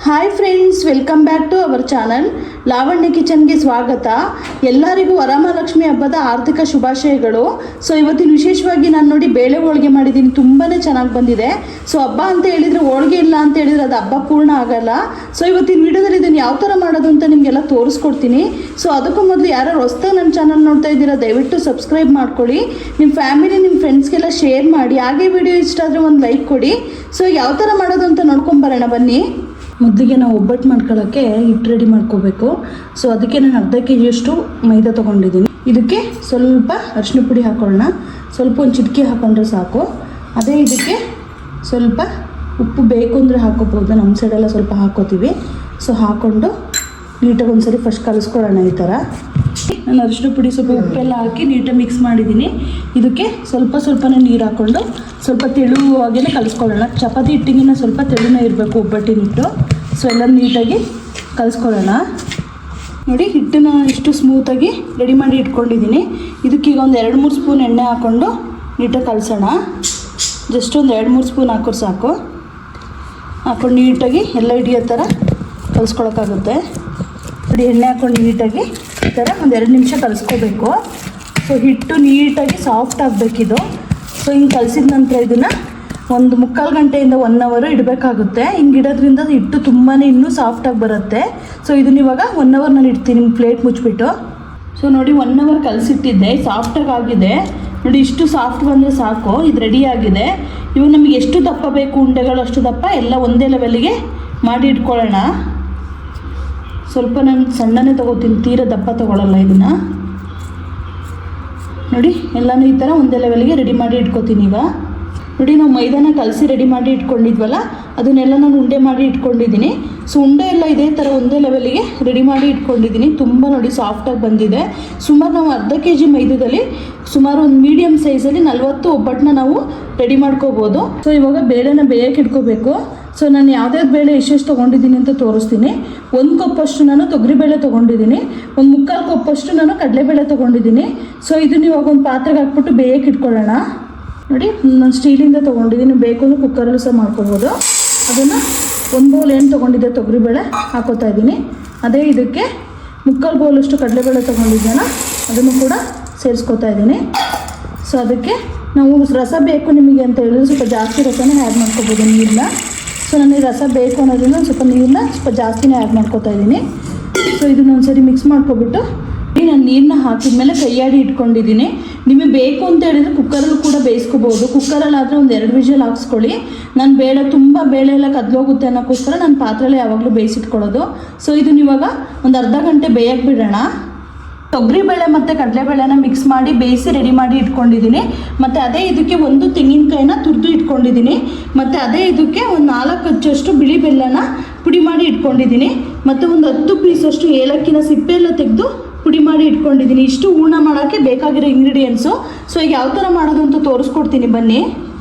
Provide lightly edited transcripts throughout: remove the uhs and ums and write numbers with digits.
Hi friends, welcome back to our channel Lavanya ಕಿಚನ್ಗೆ ಸ್ವಾಗತ. ಎಲ್ಲರಿಗೂ ವರಮಹಾಲಕ್ಷ್ಮಿ ಹಬ್ಬದ ಆರ್ಥಿಕ ಶುಭಾಶಯಗಳು. ಸೊ ಇವತ್ತಿನ ವಿಶೇಷವಾಗಿ ನಾನು ನೋಡಿ ಬೇಳೆ ಹೋಳಿಗೆ ಮಾಡಿದ್ದೀನಿ. ತುಂಬಾ ಚೆನ್ನಾಗಿ ಬಂದಿದೆ. ಸೊ ಹಬ್ಬ ಅಂತ ಹೇಳಿದರೆ ಹೋಳಿಗೆ ಇಲ್ಲ ಅಂತ ಹೇಳಿದರೆ ಅದು ಹಬ್ಬ ಪೂರ್ಣ ಆಗಲ್ಲ. ಸೊ ಇವತ್ತಿನ ವಿಡಿಯೋದಲ್ಲಿ ಇದನ್ನು ಯಾವ ಥರ ಮಾಡೋದು ಅಂತ ನಿಮಗೆಲ್ಲ ತೋರಿಸ್ಕೊಡ್ತೀನಿ. ಸೊ ಅದಕ್ಕೂ ಮೊದಲು ಯಾರು ಹೊಸ್ದಾಗಿ ನನ್ನ ಚಾನಲ್ ನೋಡ್ತಾ ಇದ್ದೀರಾ ದಯವಿಟ್ಟು ಸಬ್ಸ್ಕ್ರೈಬ್ ಮಾಡ್ಕೊಳ್ಳಿ. ನಿಮ್ಮ ಫ್ಯಾಮಿಲಿ ನಿಮ್ಮ ಫ್ರೆಂಡ್ಸ್ಗೆಲ್ಲ ಶೇರ್ ಮಾಡಿ. ಹಾಗೆ ವಿಡಿಯೋ ಇಷ್ಟ ಆದರೆ ಒಂದು ಲೈಕ್ ಕೊಡಿ. ಸೊ ಯಾವ ಥರ ಮಾಡೋದು ಅಂತ ನೋಡ್ಕೊಂಬರೋಣ ಬನ್ನಿ. ಮೊದಲಿಗೆ ನಾವು ಒಬ್ಬಟ್ಟು ಮಾಡ್ಕೊಳ್ಳೋಕ್ಕೆ ಹಿಟ್ಟು ರೆಡಿ ಮಾಡ್ಕೋಬೇಕು. ಸೊ ಅದಕ್ಕೆ ನಾನು ಅರ್ಧ ಕೆಜಿಯಷ್ಟು ಮೈದಾ ತೊಗೊಂಡಿದ್ದೀನಿ. ಇದಕ್ಕೆ ಸ್ವಲ್ಪ ಅರಿಶಿನ ಪುಡಿ ಹಾಕೊಳ್ಳೋಣ. ಸ್ವಲ್ಪ ಒಂದು ಚಿಟಿಕೆ ಹಾಕೊಂಡ್ರೆ ಸಾಕು. ಅದೇ ಇದಕ್ಕೆ ಸ್ವಲ್ಪ ಉಪ್ಪು ಬೇಕು ಅಂದರೆ ಹಾಕೋಬೋದು. ನಮ್ಮ ಸೈಡೆಲ್ಲ ಸ್ವಲ್ಪ ಹಾಕೋತೀವಿ. ಸೊ ಹಾಕ್ಕೊಂಡು ನೀಟಾಗಿ ಒಂದ್ಸರಿ ಫಸ್ಟ್ ಕಲಿಸ್ಕೊಳ್ಳೋಣ. ಈ ಥರ ನಾನು ಅರಿಶಿನ ಪುಡಿ ಸ್ವಲ್ಪ ಉಪ್ಪೆಲ್ಲ ಹಾಕಿ ನೀಟಾಗಿ ಮಿಕ್ಸ್ ಮಾಡಿದ್ದೀನಿ. ಇದಕ್ಕೆ ಸ್ವಲ್ಪನೇ ನೀರು ಹಾಕ್ಕೊಂಡು ಸ್ವಲ್ಪ ತೆಳುವಾಗೇ ಕಲಿಸ್ಕೊಳ್ಳೋಣ. ಚಪಾತಿ ಹಿಟ್ಟಿಗಿನ ಸ್ವಲ್ಪ ತೆಳುನೇ ಇರಬೇಕು ಒಬ್ಬಟ್ಟಿನ ಹಿಟ್ಟು. ಸೊ ಎಲ್ಲ ನೀಟಾಗಿ ಕಲಿಸ್ಕೊಳ್ಳೋಣ. ನೋಡಿ ಹಿಟ್ಟನ್ನ ಇಷ್ಟು ಸ್ಮೂತಾಗಿ ರೆಡಿ ಮಾಡಿ ಇಟ್ಕೊಂಡಿದ್ದೀನಿ. ಇದಕ್ಕೀಗ ಒಂದು 2-3 ಸ್ಪೂನ್ ಎಣ್ಣೆ ಹಾಕ್ಕೊಂಡು ನೀಟಾಗಿ ಕಲಸೋಣ. ಜಸ್ಟ್ ಒಂದು 2-3 ಸ್ಪೂನ್ ಹಾಕೋರು ಸಾಕು. ಹಾಕ್ಕೊಂಡು ನೀಟಾಗಿ ಎಲ್ಲ ಹಿಡಿಯೋ ಥರ ಕಲಿಸ್ಕೊಳಕ್ಕಾಗುತ್ತೆ. ನೋಡಿ ಎಣ್ಣೆ ಹಾಕ್ಕೊಂಡು ನೀಟಾಗಿ ಈ ಥರ ಒಂದು 2 ನಿಮಿಷ ಕಲಿಸ್ಕೋಬೇಕು. ಸೊ ಹಿಟ್ಟು ನೀಟಾಗಿ ಸಾಫ್ಟ್ ಆಗಬೇಕಿದು. ಸೊ ಹಿಂಗೆ ಕಲಿಸಿದ ನಂತರ ಇದನ್ನು ಒಂದು 3/4 ಗಂಟೆಯಿಂದ 1 ಅವರ್ ಇಡಬೇಕಾಗುತ್ತೆ. ಹಿಂಗೆ ಇಡೋದ್ರಿಂದ ಹಿಟ್ಟು ತುಂಬಾ ಇನ್ನೂ ಸಾಫ್ಟಾಗಿ ಬರುತ್ತೆ. ಸೊ ಇದನ್ನ ಇವಾಗ 1 ಅವರ್ ನಾನು ಇಡ್ತೀನಿ ಪ್ಲೇಟ್ ಮುಚ್ಚಿಬಿಟ್ಟು. ಸೊ ನೋಡಿ 1 ಅವರ್ ಕಲಿಸಿಟ್ಟಿದ್ದೆ, ಸಾಫ್ಟಾಗಿ ಆಗಿದೆ. ನೋಡಿ ಇಷ್ಟು ಸಾಫ್ಟ್ ಬಂದರೆ ಸಾಕು, ಇದು ರೆಡಿ ಆಗಿದೆ. ಇವು ನಮಗೆ ಎಷ್ಟು ದಪ್ಪ ಬೇಕು ಉಂಡೆಗಳು ಅಷ್ಟು ದಪ್ಪ ಎಲ್ಲ ಒಂದೇ ಲೆವೆಲ್ಗೆ ಮಾಡಿ ಇಟ್ಕೊಳ್ಳೋಣ. ಸ್ವಲ್ಪ ನಾನು ಸಣ್ಣನೇ ತೊಗೋತೀನಿ, ತೀರಾ ದಪ್ಪ ತೊಗೊಳ್ಳಲ್ಲ ಇದನ್ನು. ನೋಡಿ ಎಲ್ಲನೂ ಈ ಥರ ಒಂದೇ ಲೆವೆಲ್ಗೆ ರೆಡಿ ಮಾಡಿ ಇಟ್ಕೋತೀನಿ. ಈಗ ನೋಡಿ ನಾವು ಮೈದಾನ ಕಲಸಿ ರೆಡಿ ಮಾಡಿ ಇಟ್ಕೊಂಡಿದ್ವಲ್ಲ ಅದನ್ನೆಲ್ಲ ನಾನು ಉಂಡೆ ಮಾಡಿ ಇಟ್ಕೊಂಡಿದ್ದೀನಿ. ಸೊ ಉಂಡೆ ಎಲ್ಲ ಇದೇ ಥರ ಒಂದೇ ಲೆವೆಲಿಗೆ ರೆಡಿ ಮಾಡಿ ಇಟ್ಕೊಂಡಿದ್ದೀನಿ. ತುಂಬ ನೋಡಿ ಸಾಫ್ಟಾಗಿ ಬಂದಿದೆ. ಸುಮಾರು ನಾವು ಅರ್ಧ ಕೆಜಿ ಮೈದಾದಲ್ಲಿ ಸುಮಾರು ಒಂದು ಮೀಡಿಯಮ್ ಸೈಜಲ್ಲಿ 40 ಒಬ್ಬಟ್ಟನ್ನ ನಾವು ರೆಡಿ ಮಾಡ್ಕೋಬೋದು. ಸೊ ಇವಾಗ ಬೇಳೆನ ಬೇಯಕ್ಕೆ ಇಟ್ಕೋಬೇಕು. ಸೊ ನಾನು ಯಾವುದ್ಯಾವ್ದು ಬೇಳೆ ಎಷ್ಟೆಷ್ಟು ತೊಗೊಂಡಿದ್ದೀನಿ ಅಂತ ತೋರಿಸ್ತೀನಿ. 1 ಕಪ್ಪಷ್ಟು ನಾನು ತೊಗರಿಬೇಳೆ ತೊಗೊಂಡಿದ್ದೀನಿ. ಒಂದು 3/4 ಕಪ್ಪಷ್ಟು ನಾನು ಕಡಲೆಬೇಳೆ ತೊಗೊಂಡಿದ್ದೀನಿ. ಸೊ ಇದನ್ನ ಇವಾಗ ಒಂದು ಪಾತ್ರೆಗೆ ಹಾಕ್ಬಿಟ್ಟು ಬೇಯಕ್ಕೆ ಇಟ್ಕೊಳ್ಳೋಣ. ನೋಡಿ ನಾನು ಸ್ಟೀಲಿಂದ ತೊಗೊಂಡಿದ್ದೀನಿ, ಬೇಕು ಅಂದರೆ ಕುಕ್ಕರಲ್ಲೂ ಸಹ ಮಾಡ್ಕೋಬೋದು. ಅದನ್ನು 1 ಬೌಲ್ ಏನು ತೊಗೊಂಡಿದ್ದೆ ತೊಗರಿಬೇಳೆ ಹಾಕೋತಾ ಇದ್ದೀನಿ. ಅದೇ ಇದಕ್ಕೆ 3/4 ಬೌಲಷ್ಟು ಕಡಲೆಬೇಳೆ ತೊಗೊಂಡಿದ್ದೇನ ಅದನ್ನು ಕೂಡ ಸೇರಿಸ್ಕೊತಾ ಇದ್ದೀನಿ. ಸೊ ಅದಕ್ಕೆ ನಾವು ರಸ ಬೇಕು ನಿಮಗೆ ಅಂತ ಹೇಳಿದ್ರೆ ಸ್ವಲ್ಪ ಜಾಸ್ತಿ ರಸನೇ ಆ್ಯಡ್ ಮಾಡ್ಕೋಬೋದು ನೀರನ್ನ. ಸೊ ನನಗೆ ರಸ ಬೇಕು ಅನ್ನೋದ್ರಿಂದ ಸ್ವಲ್ಪ ನೀರನ್ನ ಸ್ವಲ್ಪ ಜಾಸ್ತಿನೇ ಆ್ಯಡ್ ಮಾಡ್ಕೋತಾ ಇದ್ದೀನಿ. ಸೊ ಇದನ್ನ ಒಂದ್ಸರಿ ಮಿಕ್ಸ್ ಮಾಡ್ಕೊಬಿಟ್ಟು ನಾನು ನೀರನ್ನ ಹಾಕಿದ್ಮೇಲೆ ಕೈಯಾಡಿ ಇಟ್ಕೊಂಡಿದ್ದೀನಿ. ನಿಮಗೆ ಬೇಕು ಅಂತ ಹೇಳಿದರೆ ಕುಕ್ಕರಲ್ಲೂ ಕೂಡ ಬೇಯಿಸ್ಕೋಬೋದು. ಕುಕ್ಕರಲ್ಲಾದರೆ ಒಂದು 2 ವಿಷಲ್ ಹಾಕ್ಸ್ಕೊಳ್ಳಿ. ನಾನು ತುಂಬ ಬೇಳೆ ಎಲ್ಲ ಕದ್ಲೋಗುತ್ತೆ ಅನ್ನೋಕ್ಕೋಸ್ಕರ ನಾನು ಪಾತ್ರೆಲ್ಲೇ ಯಾವಾಗಲೂ ಬೇಯಿಸಿಟ್ಕೊಳ್ಳೋದು. ಸೊ ಇದನ್ನ ಇವಾಗ ಒಂದು ಅರ್ಧ ಗಂಟೆ ಬೇಯಕ್ಕೆ ಬಿಡೋಣ. ತೊಗರಿಬೇಳೆ ಮತ್ತು ಕಡಲೆಬೇಳೆನ ಮಿಕ್ಸ್ ಮಾಡಿ ಬೇಯಿಸಿ ರೆಡಿ ಮಾಡಿ ಇಟ್ಕೊಂಡಿದ್ದೀನಿ. ಮತ್ತು ಅದೇ ಇದಕ್ಕೆ 1 ತೆಂಗಿನಕಾಯಿನ ತುರಿದು ಇಟ್ಕೊಂಡಿದ್ದೀನಿ. ಮತ್ತು ಅದೇ ಇದಕ್ಕೆ ಒಂದು 4 ಅಚ್ಚಷ್ಟು ಬಿಳಿ ಬೆಲ್ಲನ ಪುಡಿ ಮಾಡಿ ಇಟ್ಕೊಂಡಿದ್ದೀನಿ. ಮತ್ತು ಒಂದು 10 ಪೀಸಷ್ಟು ಏಲಕ್ಕಿನ ಸಿಪ್ಪೆ ಎಲ್ಲ ತೆಗೆದು ಪುಡಿ ಮಾಡಿ ಇಟ್ಕೊಂಡಿದ್ದೀನಿ. ಇಷ್ಟು ಹೂರ್ಣ ಮಾಡೋಕ್ಕೆ ಬೇಕಾಗಿರೋ ಇಂಗ್ರೀಡಿಯೆಂಟ್ಸು. ಸೊ ಈಗ ಯಾವ ಥರ ಮಾಡೋದು ಅಂತ ತೋರಿಸ್ಕೊಡ್ತೀನಿ ಬನ್ನಿ.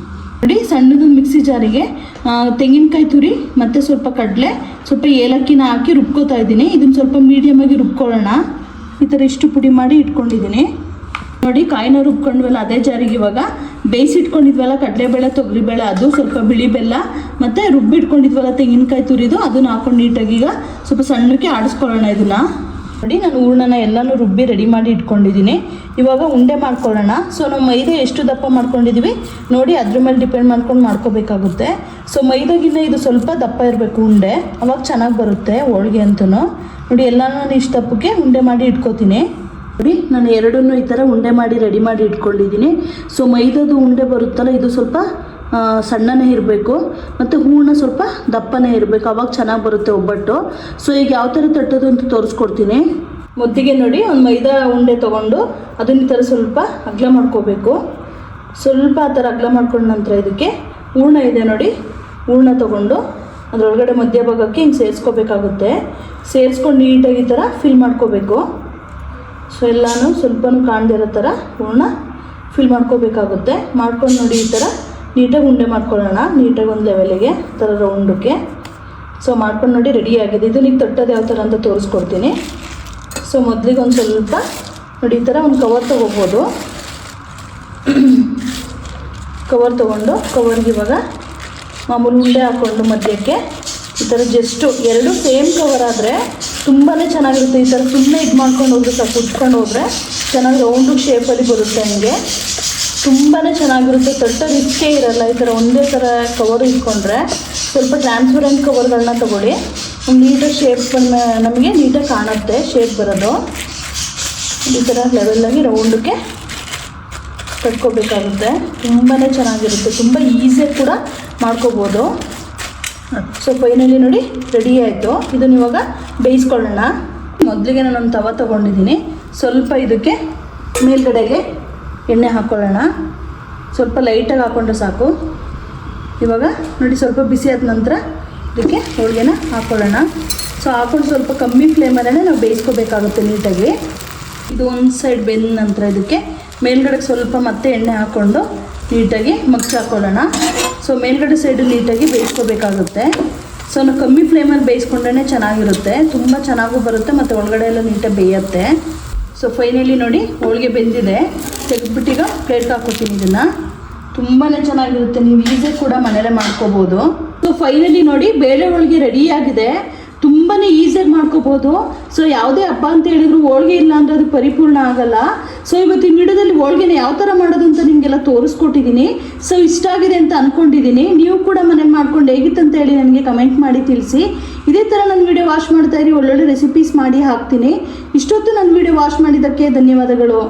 ನೋಡಿ ಸಣ್ಣದು ಮಿಕ್ಸಿ ಜಾರಿಗೆ ತೆಂಗಿನಕಾಯಿ ತುರಿ ಮತ್ತು ಸ್ವಲ್ಪ ಕಡಲೆ ಸ್ವಲ್ಪ ಏಲಕ್ಕಿನ ಹಾಕಿ ರುಬ್ಕೋತಾ ಇದ್ದೀನಿ. ಇದನ್ನು ಸ್ವಲ್ಪ ಮೀಡಿಯಮಾಗಿ ರುಬ್ಕೊಳ್ಳೋಣ. ಈ ಥರ ಇಷ್ಟು ಪುಡಿ ಮಾಡಿ ಇಟ್ಕೊಂಡಿದ್ದೀನಿ. ನೋಡಿ ಕಾಯಿನ ರುಬ್ಕೊಂಡ್ವಲ್ಲ ಅದೇ ಜಾರಿಗೆ ಇವಾಗ ಬೇಯಿಸಿಟ್ಕೊಂಡಿದ್ವಲ್ಲ ಕಡಲೆಬೇಳೆ ತೊಗರಿಬೇಳೆ ಅದು ಸ್ವಲ್ಪ ಬಿಳಿ ಬೆಲ್ಲ ಮತ್ತು ರುಬ್ಬಿಟ್ಕೊಂಡಿದ್ವಲ್ಲ ತೆಂಗಿನಕಾಯಿ ತುರಿದು ಅದನ್ನು ಹಾಕೊಂಡು ನೀಟಾಗಿ ಈಗ ಸ್ವಲ್ಪ ಸಣ್ಣಕ್ಕೆ ಆಡಿಸ್ಕೊಳ್ಳೋಣ. ಇದನ್ನು ನೋಡಿ ನಾನು ಹೂರ್ಣನ ಎಲ್ಲನೂ ರುಬ್ಬಿ ರೆಡಿ ಮಾಡಿ ಇಟ್ಕೊಂಡಿದ್ದೀನಿ. ಇವಾಗ ಉಂಡೆ ಮಾಡ್ಕೊಳ್ಳೋಣ. ಸೊ ನಾವು ಮೈದಾ ಎಷ್ಟು ದಪ್ಪ ಮಾಡ್ಕೊಂಡಿದ್ದೀವಿ ನೋಡಿ ಅದ್ರ ಮೇಲೆ ಡಿಪೆಂಡ್ ಮಾಡ್ಕೊಂಡು ಮಾಡ್ಕೋಬೇಕಾಗುತ್ತೆ. ಸೊ ಮೈದಾಗಿನ್ನ ಇದು ಸ್ವಲ್ಪ ದಪ್ಪ ಇರಬೇಕು ಉಂಡೆ, ಅವಾಗ ಚೆನ್ನಾಗಿ ಬರುತ್ತೆ ಹೋಳಿಗೆ ಅಂತೂ. ನೋಡಿ ಎಲ್ಲನೂ ನಾನು ಇಷ್ಟು ದಪ್ಪಕ್ಕೆ ಉಂಡೆ ಮಾಡಿ ಇಟ್ಕೋತೀನಿ. ನೋಡಿ ನಾನು ಎರಡನ್ನೂ ಈ ಥರ ಉಂಡೆ ಮಾಡಿ ರೆಡಿ ಮಾಡಿ ಇಟ್ಕೊಂಡಿದ್ದೀನಿ. ಸೊ ಮೈದಾದು ಉಂಡೆ ಬರುತ್ತಲ್ಲ ಇದು ಸ್ವಲ್ಪ ಸಣ್ಣನೇ ಇರಬೇಕು ಮತ್ತು ಹೂರ್ಣ ಸ್ವಲ್ಪ ದಪ್ಪನೇ ಇರಬೇಕು, ಅವಾಗ ಚೆನ್ನಾಗಿ ಬರುತ್ತೆ ಒಬ್ಬಟ್ಟು. ಸೊ ಈಗ ಯಾವ ಥರ ತಟ್ಟೋದು ಅಂತ ತೋರಿಸ್ಕೊಡ್ತೀನಿ. ಮೊದಲಿಗೆ ನೋಡಿ ಒಂದು ಮೈದಾ ಉಂಡೆ ತೊಗೊಂಡು ಅದನ್ನ ಈ ಥರ ಸ್ವಲ್ಪ ಅಗಲ ಮಾಡ್ಕೋಬೇಕು. ಸ್ವಲ್ಪ ಆ ಥರ ಅಗಲ ಮಾಡ್ಕೊಂಡ ನಂತರ ಇದಕ್ಕೆ ಹೂರ್ಣ ಇದೆ ನೋಡಿ, ಹೂರ್ಣ ತೊಗೊಂಡು ಅದರೊಳಗಡೆ ಮಧ್ಯಭಾಗಕ್ಕೆ ಹಿಂಗೆ ಸೇರಿಸ್ಕೋಬೇಕಾಗುತ್ತೆ. ಸೇರಿಸ್ಕೊಂಡು ನೀಟಾಗಿ ಈ ಥರ ಫಿಲ್ ಮಾಡ್ಕೋಬೇಕು. ಸೊ ಎಲ್ಲನೂ ಸ್ವಲ್ಪನೂ ಕಾಣದಿರೋ ಥರ ಹೂರ್ಣ ಫಿಲ್ ಮಾಡ್ಕೋಬೇಕಾಗುತ್ತೆ. ಮಾಡ್ಕೊಂಡು ನೋಡಿ ಈ ಥರ ನೀಟಾಗಿ ಉಂಡೆ ಮಾಡ್ಕೊಳ್ಳೋಣ. ನೀಟಾಗಿ ಒಂದು ಲೆವೆಲಿಗೆ ಥರ ರೌಂಡಕ್ಕೆ. ಸೊ ಮಾಡ್ಕೊಂಡು ನೋಡಿ ರೆಡಿ ಆಗಿದೆ. ಇದು ನೀವು ತಟ್ಟೋದು ಯಾವ ಥರ ಅಂತ ತೋರಿಸ್ಕೊಡ್ತೀನಿ. ಸೊ ಮೊದಲಿಗೆ ಒಂದು ಸ್ವಲ್ಪ ನೋಡಿ ಈ ಥರ ಒಂದು ಕವರ್ ತೊಗೋಬೋದು. ಕವರ್ ತೊಗೊಂಡು ಕವರ್ಗೆ ಇವಾಗ ಮಾಮೂಲು ಉಂಡೆ ಹಾಕ್ಕೊಂಡು ಮಧ್ಯಕ್ಕೆ ಈ ಥರ ಜಸ್ಟು ಎರಡು ಸೇಮ್ ಕವರ್ ಆದರೆ ತುಂಬಾ ಚೆನ್ನಾಗಿರುತ್ತೆ. ಈ ಥರ ಸುಮ್ಮನೆ ಇದು ಮಾಡ್ಕೊಂಡು ಹೋದರೆ ಸಾಕು, ಉಜ್ಕೊಂಡು ಹೋದರೆ ಚೆನ್ನಾಗಿ ರೌಂಡು ಶೇಪಲ್ಲಿ ಬರುತ್ತೆ. ಹಂಗೆ ತುಂಬಾ ಚೆನ್ನಾಗಿರುತ್ತೆ. ತಟ್ಟೋ ರಿಸ್ಕೇ ಇರಲ್ಲ. ಈ ಥರ ಒಂದೇ ಥರ ಕವರ್ ಇಟ್ಕೊಂಡ್ರೆ ಸ್ವಲ್ಪ ಟ್ರಾನ್ಸ್ಪರೆಂಟ್ ಕವರ್ಗಳನ್ನ ತೊಗೊಳ್ಳಿ. ನೀಟಾಗಿ ಶೇಪ್ ನಮಗೆ ನೀಟಾಗಿ ಕಾಣುತ್ತೆ, ಶೇಪ್ ಬರೋದು. ಈ ಥರ ಲೆವೆಲ್ಲಾಗಿ ರೌಂಡಕ್ಕೆ ಕಟ್ಕೋಬೇಕಾಗುತ್ತೆ. ತುಂಬಾ ಚೆನ್ನಾಗಿರುತ್ತೆ, ತುಂಬ ಈಸಿಯಾಗಿ ಕೂಡ ಮಾಡ್ಕೋಬೋದು. ಸೊ ಫೈನಲಿ ನೋಡಿ ರೆಡಿ ಆಯಿತು. ಇದನ್ನು ಇವಾಗ ಬೇಯಿಸ್ಕೊಳ್ಳೋಣ. ಮೊದಲಿಗೆ ನಾನೊಂದು ತವ ತೊಗೊಂಡಿದ್ದೀನಿ. ಸ್ವಲ್ಪ ಇದಕ್ಕೆ ಮೇಲ್ಗಡೆಗೆ ಎಣ್ಣೆ ಹಾಕ್ಕೊಳ್ಳೋಣ. ಸ್ವಲ್ಪ ಲೈಟಾಗಿ ಹಾಕ್ಕೊಂಡ್ರೆ ಸಾಕು. ಇವಾಗ ನೋಡಿ ಸ್ವಲ್ಪ ಬಿಸಿ ಆದ ನಂತರ ಇದಕ್ಕೆ ಹೋಳಿಗೆನ ಹಾಕ್ಕೊಳ್ಳೋಣ. ಸೊ ಹಾಕ್ಕೊಂಡು ಸ್ವಲ್ಪ ಕಮ್ಮಿ ಫ್ಲೇಮಲ್ಲೇ ನಾವು ಬೇಯಿಸ್ಕೋಬೇಕಾಗುತ್ತೆ ನೀಟಾಗಿ. ಇದು ಒಂದು ಸೈಡ್ ಬೆಂದ ನಂತರ ಇದಕ್ಕೆ ಮೇಲ್ಗಡೆಗೆ ಸ್ವಲ್ಪ ಮತ್ತೆ ಎಣ್ಣೆ ಹಾಕ್ಕೊಂಡು ನೀಟಾಗಿ ಮಗ್ಚಿ ಹಾಕ್ಕೊಳ್ಳೋಣ. ಸೊ ಮೇಲ್ಗಡೆ ಸೈಡು ನೀಟಾಗಿ ಬೇಯಿಸ್ಕೋಬೇಕಾಗುತ್ತೆ. ಸೊ ನಾವು ಕಮ್ಮಿ ಫ್ಲೇಮಲ್ಲಿ ಬೇಯಿಸ್ಕೊಂಡ್ರೆ ಚೆನ್ನಾಗಿರುತ್ತೆ, ತುಂಬ ಚೆನ್ನಾಗೂ ಬರುತ್ತೆ ಮತ್ತು ಒಳಗಡೆ ಎಲ್ಲ ನೀಟಾಗಿ ಬೇಯುತ್ತೆ. ಸೊ ಫೈನಲಿ ನೋಡಿ ಹೋಳಿಗೆ ಬೆಂದಿದೆ. ತೆಗೆದ್ಬಿಟ್ಟೀಗ ಪ್ಲೇಟ್ಗೆ ಹಾಕ್ಕೊತೀನಿ. ಇದನ್ನು ತುಂಬಾ ಚೆನ್ನಾಗಿರುತ್ತೆ, ನೀವು ಈಸಿಯಾಗಿ ಕೂಡ ಮನೇಲೆ ಮಾಡ್ಕೋಬೋದು. ಸೊ ಫೈನಲಿ ನೋಡಿ ಬೇಳೆ ಹೋಳಿಗೆ ರೆಡಿಯಾಗಿದೆ. ತುಂಬಾ ಈಸಿಯಾಗಿ ಮಾಡ್ಕೋಬೋದು. ಸೊ ಯಾವುದೇ ಹಬ್ಬ ಅಂತ ಹೇಳಿದ್ರು ಹೋಳಿಗೆ ಇಲ್ಲ ಅಂದರೆ ಅದು ಪರಿಪೂರ್ಣ ಆಗಲ್ಲ. ಸೊ ಇವತ್ತಿನ ವಿಡಿಯೋದಲ್ಲಿ ಹೋಳಿಗೆನ ಯಾವ ಥರ ಮಾಡೋದು ಅಂತ ನಿಮಗೆಲ್ಲ ತೋರಿಸ್ಕೊಟ್ಟಿದ್ದೀನಿ. ಸೊ ಇಷ್ಟ ಆಗಿದೆ ಅಂತ ಅಂದ್ಕೊಂಡಿದ್ದೀನಿ. ನೀವು ಕೂಡ ಮನೇಲಿ ಮಾಡ್ಕೊಂಡು ಹೇಗಿತ್ತಂತ ಹೇಳಿ ನನಗೆ ಕಮೆಂಟ್ ಮಾಡಿ ತಿಳಿಸಿ. ಇದೇ ಥರ ನನ್ನ ವಿಡಿಯೋ ವಾಚ್ ಮಾಡ್ತಾಯಿರಿ, ಒಳ್ಳೊಳ್ಳೆ ರೆಸಿಪೀಸ್ ಮಾಡಿ ಹಾಕ್ತೀನಿ. ಇಷ್ಟೊತ್ತು ನನ್ನ ವಿಡಿಯೋ ವಾಚ್ ಮಾಡಿದ್ದಕ್ಕೆ ಧನ್ಯವಾದಗಳು.